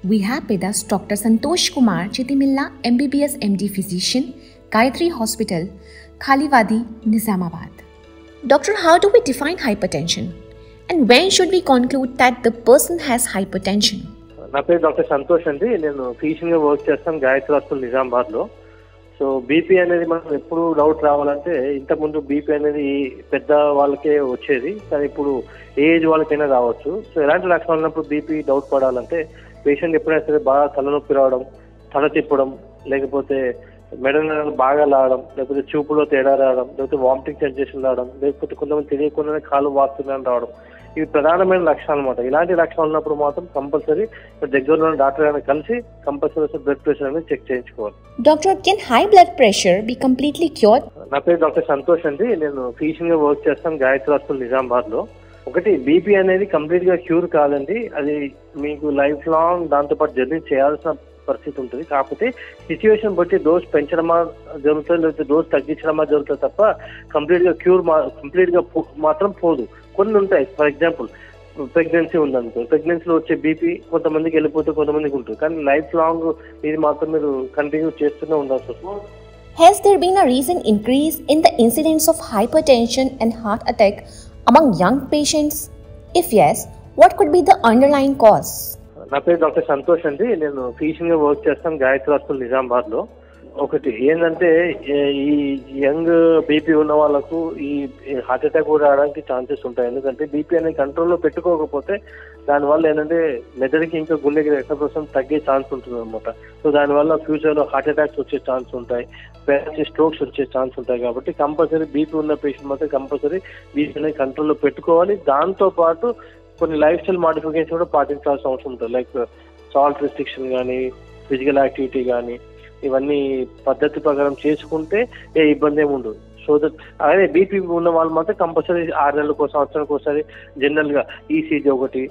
We have with us Dr. Santosh Kumar Chitimilla, MBBS MD Physician, Gayatri Hospital, Khaliwadi, Nizamabad. Doctor, how do we define hypertension? And when should we conclude that the person has hypertension? నా పేరు doctor Santosh అండి. నేను ఫిజిషియన్గా work చేస్తాను Gayatri hospital నిజామాబాద్లో. So BP అనేది మనం ఎప్పుడు doubt రావాలంటే, ఇంతకుముందు బీపీ అనేది పెద్ద వాళ్ళకే వచ్చేది, కానీ ఇప్పుడు ఏజ్ వాళ్ళకైనా రావచ్చు. సో ఎలాంటి లక్షణాలు ఉన్నప్పుడు బీపీ డౌట్ పడాలంటే, పేషెంట్ ఎప్పుడైనా సరే బాగా తలనొప్పి రావడం, తల తిప్పడం, లేకపోతే మెడ బాగా లాగడం, లేకపోతే చూపులో తేడా రావడం, లేకపోతే వామిటింగ్ సెన్సేషన్ రావడం, లేకపోతే కొంతమంది తెలియకుండానే కాలు వాస్తుందని రావడం, ఇవి ప్రధానమైన లక్షణాలు అనమాట. ఇలాంటి లక్షణాలు ఉన్నప్పుడు మాత్రం కంపల్సరీ దగ్గరలో ఉన్న డాక్టర్ గారిని కలిసి కంపల్సరీ బ్లడ్ ప్రెషర్ అనేది చెక్ చేయించుకోవాలి. Doctor, can high blood pressure be completely cured? నా పేరు డాక్టర్ సంతోష్ అండి. నేను ఫిజిషియన్ గా వర్క్ చేస్తాను గాయత్రి హాస్పిటల్ నిజామాబాద్ లో. ఒకటి, బీపీ అనేది కంప్లీట్ గా క్యూర్ కాదండి. అది మీకు లైఫ్ లాంగ్ దాంతో పాటు జర్నీ చేయాల్సిన పరిస్థితి ఉంటుంది. కాకపోతే సిచ్యువేషన్ బట్టి డోస్ పెంచడమా జరుగుతుంది, లేకపోతే డోస్ తగ్గించడమా జరుగుతుంది తప్ప కంప్లీట్ గా మాత్రం పోదు. కొన్ని ఉంటాయి. ఫర్ ఎగ్జాంపుల్, ప్రెగ్నెన్సీ ఉందనుకో, ప్రెగ్నెన్సీలో వచ్చే బీపీ కొంతమందికి వెళ్ళిపోతే కొంతమందికి ఉంటుంది, కానీ లైఫ్ లాంగ్ ఇది మాత్రం మీరు కంటిన్యూ చేస్తూనే ఉండాల్సి వస్తుంది. Has there been a recent increase in the incidence of hypertension and heart attack among young patients? If yes, what could be the underlying cause? నా పేరు డాక్టర్ సంతోష్ అండి. నేను ఫిజిషియన్ గా వర్క్ చేస్తాను గాయత్రి హాస్పిటల్ నిజామాబాద్ లో. ఒకటి ఏంటంటే, ఈ యంగ్ బీపీ ఉన్న వాళ్ళకు ఈ హార్ట్ అటాక్ కూడా రావడానికి ఛాన్సెస్ ఉంటాయి. ఎందుకంటే బీపీ అనేది కంట్రోల్లో పెట్టుకోకపోతే దానివల్ల ఏంటంటే మెదడుకి ఇంకా గుండెకి రక్తప్రసరణ తగ్గే ఛాన్స్ ఉంటుంది అనమాట. సో దానివల్ల ఫ్యూచర్ లో హార్ట్ అటాక్స్ వచ్చే ఛాన్స్ ఉంటాయి, స్ట్రోక్స్ వచ్చే ఛాన్స్ ఉంటాయి. కాబట్టి కంపల్సరీ బీపీ ఉన్న పేషెంట్ మాత్రం కంపల్సరీ బీపీ అనేది కంట్రోల్లో పెట్టుకోవాలి. దాంతో పాటు కొన్ని లైఫ్ స్టైల్ మాడిఫికేషన్ కూడా పాటించాల్సిన అవసరం ఉంటుంది. లైక్ సాల్ట్ రెస్ట్రిక్షన్ కానీ, ఫిజికల్ యాక్టివిటీ కానీ, ఇవన్నీ పద్ధతి ప్రకారం చేసుకుంటే ఏ ఇబ్బంది ఏమి ఉండదు. సో దట్ అదే బీపీ ఉన్న వాళ్ళు మాత్రం కంపల్సరీ 6 నెలలకు సంవత్సరానికి ఒకసారి జనరల్ గా ఈసీజీ ఒకటి,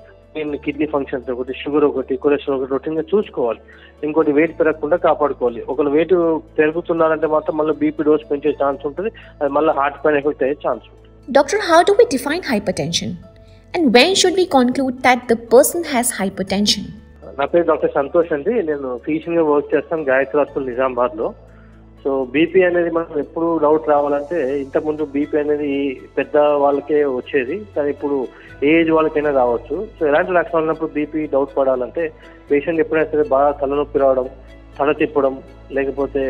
కిడ్నీ ఫంక్షన్స్ ఒకటి, షుగర్ ఒకటి, కొలెస్ట్రాల్ ఒకటి రొటీన్ గా చూసుకోవాలి. ఇంకోటి, వెయిట్ పెరగకుండా కాపాడుకోవాలి. ఒకవేళ వెయిట్ పెరుగుతున్నారంటే మాత్రం మళ్ళీ బీపీ డోస్ పెంచే ఛాన్స్ ఉంటుంది, అది మళ్ళీ హార్ట్ పైన ఎఫెక్ట్ అయ్యే ఛాన్స్ ఉంటుంది. Doctor, how do we define hypertension? And when should we conclude that the person has hypertension? నా పేరు డాక్టర్ సంతోష్ అండి. నేను ఫిజిషియన్ గా వర్క్ చేస్తాను గాయత్రి హాస్పిటల్ నిజామాబాద్ లో. సో బీపీ అనేది మనం ఎప్పుడు డౌట్ రావాలంటే, ఇంతకుముందు బీపీ అనేది పెద్ద వాళ్ళకే వచ్చేది, కానీ ఇప్పుడు ఏజ్ వాళ్ళకైనా రావచ్చు. సో ఎలాంటి లక్షణాలు ఉన్నప్పుడు బీపీ డౌట్ పడాలంటే, పేషెంట్ ఎప్పుడైనా సరే బాగా తలనొప్పి రావడం, తల తిప్పడం, లేకపోతే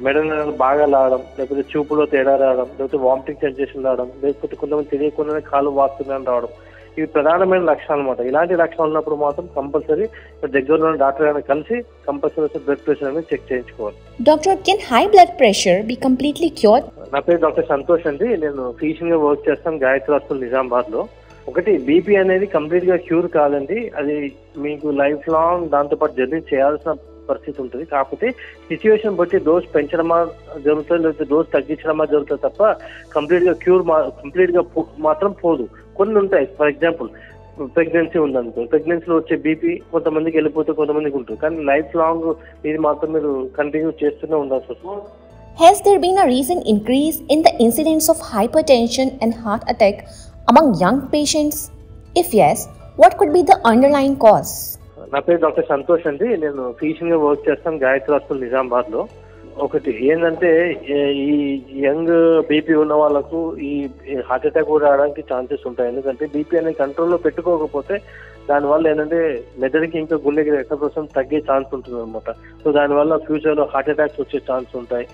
మెడ బాగా లాగడం, లేకపోతే చూపులో తేడా రావడం, లేకపోతే వామిటింగ్ సెన్సేషన్ రావడం, లేకపోతే కొంతమంది తెలియకుండానే కాలు వాస్తుందని రావడం, ఇవి ప్రధానమైన లక్షణాలు అనమాట. ఇలాంటి లక్షణాలు ఉన్నప్పుడు మాత్రం కంపల్సరీ దగ్గరలో ఉన్న డాక్టర్ గారిని కలిసి కంపల్సరీ బ్లడ్ ప్రెషర్ అనేది చెక్ చేయించుకోవాలి. Doctor, can high blood pressure be completely cured? నా పేరు డాక్టర్ సంతోష్ అండి. నేను ఫిజిషియన్ గా వర్క్ చేస్తాను గాయత్రి హాస్పిటల్ నిజామాబాద్ లో. ఒకటి, బీపీ అనేది కంప్లీట్ గా క్యూర్ కాదండి. అది మీకు లైఫ్ లాంగ్ దాంతో పాటు జర్నీ చేయాల్సిన పరిస్థితి ఉంటుంది. కాకపోతే సిచ్యువేషన్ బట్టి డోస్ పెంచడమా జరుగుతుంది, లేకపోతే డోస్ తగ్గించడమా జరుగుతుంది తప్ప కంప్లీట్ గా మాత్రం పోదు. కొన్ని ఉంటాయి. ఫర్ ఎగ్జాంపుల్, ప్రెగ్నెన్సీ ఉందనుకో, ప్రెగ్నెన్సీలో వచ్చే బీపీ కొంతమందికి వెళ్ళిపోతే కొంతమందికి ఉంటుంది, కానీ లైఫ్ లాంగ్ ఇది మాత్రం మీరు కంటిన్యూ చేస్తూనే ఉండాల్సి వస్తుంది. Has there been a recent increase in the incidence of hypertension and heart attack among young patients? If yes, what could be the underlying cause? నా పేరు డాక్టర్ సంతోష్ అండి. నేను ఫిజిషియన్ గా వర్క్ చేస్తాను గాయత్రి హాస్పిటల్ నిజామాబాద్ లో. ఒకటి ఏంటంటే, ఈ యంగ్ బీపీ ఉన్న వాళ్ళకు ఈ హార్ట్ అటాక్ కూడా రావడానికి ఛాన్సెస్ ఉంటాయి. ఎందుకంటే బీపీ అనేది కంట్రోల్లో పెట్టుకోకపోతే దానివల్ల ఏంటంటే మెదడుకి ఇంకా గుండెకి రక్తప్రసరణ తగ్గే ఛాన్స్ ఉంటుంది అనమాట. సో దానివల్ల ఫ్యూచర్ లో హార్ట్ అటాక్స్ వచ్చే ఛాన్స్ ఉంటాయి,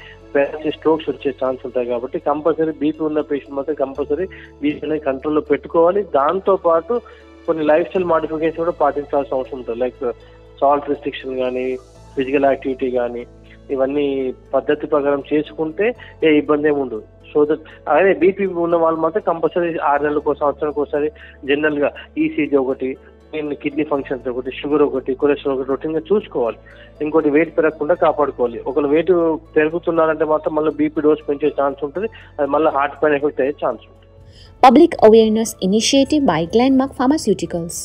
స్ట్రోక్స్ వచ్చే ఛాన్స్ ఉంటాయి. కాబట్టి కంపల్సరీ బీపీ ఉన్న పేషెంట్ మాత్రం కంపల్సరీ బీపీ అనేది కంట్రోల్లో పెట్టుకోవాలి. దాంతో పాటు కొన్ని లైఫ్ స్టైల్ మాడిఫికేషన్ కూడా పాటించాల్సిన అవసరం ఉంటుంది. లైక్ సాల్ట్ రెస్ట్రిక్షన్ కానీ, ఫిజికల్ యాక్టివిటీ కానీ, ఇవన్నీ పద్ధతి ప్రకారం చేసుకుంటే ఏ ఇబ్బంది ఏమి ఉండదు. సో దట్ అదే బీపీ ఉన్న వాళ్ళు మాత్రం కంపల్సరీ 6 నెలలకు సంవత్సరానికి ఒకసారి జనరల్ గా ఈసీజీ ఒకటి, కిడ్నీ ఫంక్షన్స్ ఒకటి, షుగర్ ఒకటి, కొలెస్ట్రాల్ ఒకటి రొటీన్ గా చూసుకోవాలి. ఇంకోటి, వెయిట్ పెరగకుండా కాపాడుకోవాలి. ఒకవేళ వెయిట్ పెరుగుతున్నారంటే మాత్రం మళ్ళీ బీపీ డోస్ పెంచే ఛాన్స్ ఉంటుంది, అది మళ్ళీ హార్ట్ పైన ఎఫెక్ట్ అయ్యే ఛాన్స్ ఉంటుంది. Public awareness initiative by Glenmark Pharmaceuticals.